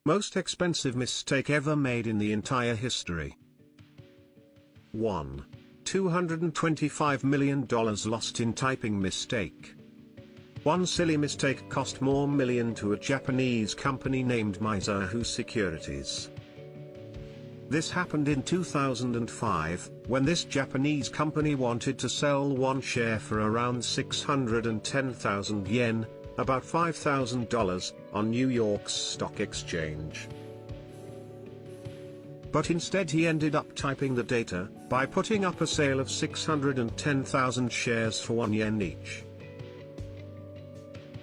Most expensive mistake ever made in the entire history. 1. $225 million lost in typing mistake. One silly mistake cost more million to a Japanese company named Mizuho Securities. This happened in 2005, when this Japanese company wanted to sell one share for around 610,000 yen, about $5,000, on New York's stock exchange. But instead he ended up typing the data, by putting up a sale of 610,000 shares for 1 yen each.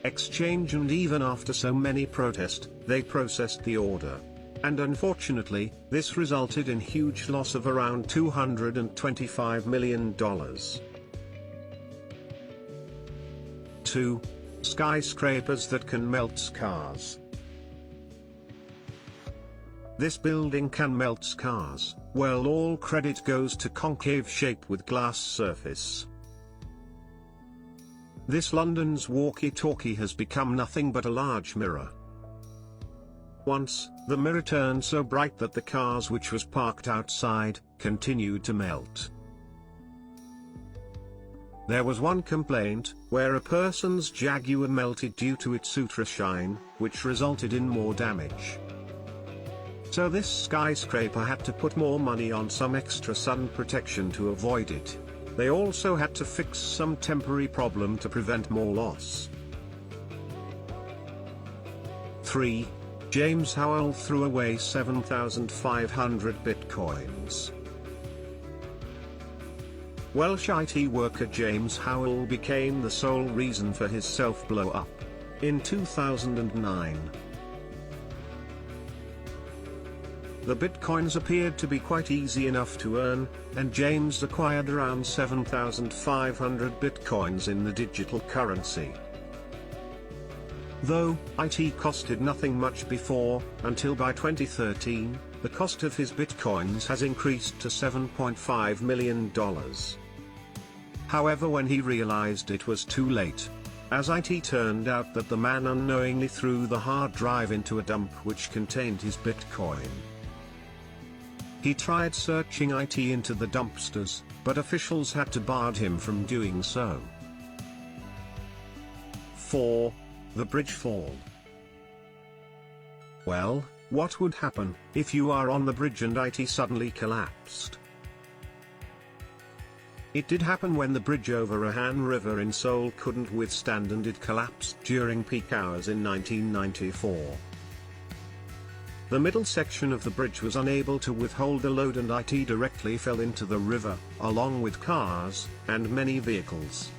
Exchange, and even after so many protests, they processed the order. And unfortunately, this resulted in huge loss of around $225 million. 2. Skyscrapers that can melt cars. This building can melt cars. Well, all credit goes to concave shape with glass surface. This London's walkie-talkie has become nothing but a large mirror. Once, the mirror turned so bright that the cars which was parked outside, continued to melt. There was one complaint, where a person's Jaguar melted due to its ultra-shine, which resulted in more damage. So this skyscraper had to put more money on some extra sun protection to avoid it. They also had to fix some temporary problem to prevent more loss. 3. James Howell threw away 7,500 bitcoins. Welsh IT worker James Howell became the sole reason for his self-blow-up. In 2009. The bitcoins appeared to be quite easy enough to earn, and James acquired around 7,500 bitcoins in the digital currency. Though, IT costed nothing much before, until by 2013, the cost of his bitcoins has increased to $7.5 million. However, when he realized it was too late, as it turned out that the man unknowingly threw the hard drive into a dump which contained his bitcoin. He tried searching it into the dumpsters, but officials had to bar him from doing so. 4. The bridge fall. Well, what would happen if you are on the bridge and it suddenly collapsed? It did happen when the bridge over Han River in Seoul couldn't withstand and it collapsed during peak hours in 1994. The middle section of the bridge was unable to withhold the load and it directly fell into the river, along with cars, and many vehicles.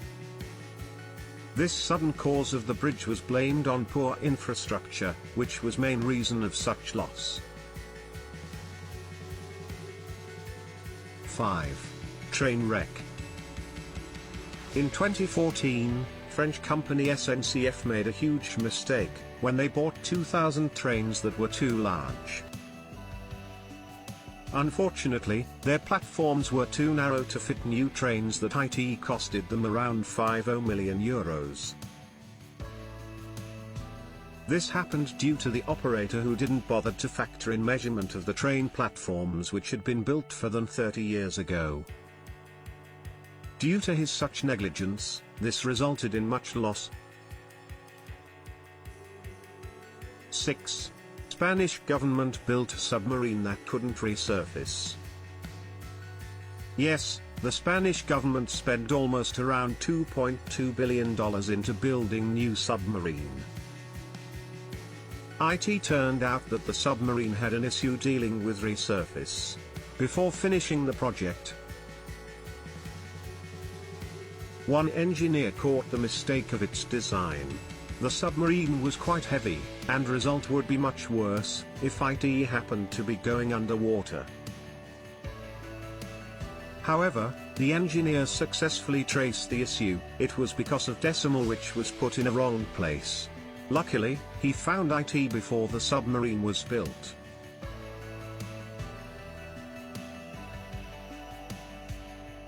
This sudden cause of the bridge was blamed on poor infrastructure, which was main reason of such loss. 5. Train wreck. In 2014, French company SNCF made a huge mistake, when they bought 2,000 trains that were too large. Unfortunately, their platforms were too narrow to fit new trains that it costed them around €50 million. This happened due to the operator who didn't bother to factor in measurement of the train platforms which had been built for them 30 years ago. Due to his such negligence, this resulted in much loss. 6. Spanish government built a submarine that couldn't resurface. Yes, the Spanish government spent almost around $2.2 billion into building new submarine. It turned out that the submarine had an issue dealing with resurface. Before finishing the project, one engineer caught the mistake of its design. The submarine was quite heavy, and result would be much worse, if it happened to be going underwater. However, the engineer successfully traced the issue. It was because of decimal which was put in a wrong place. Luckily, he found it before the submarine was built.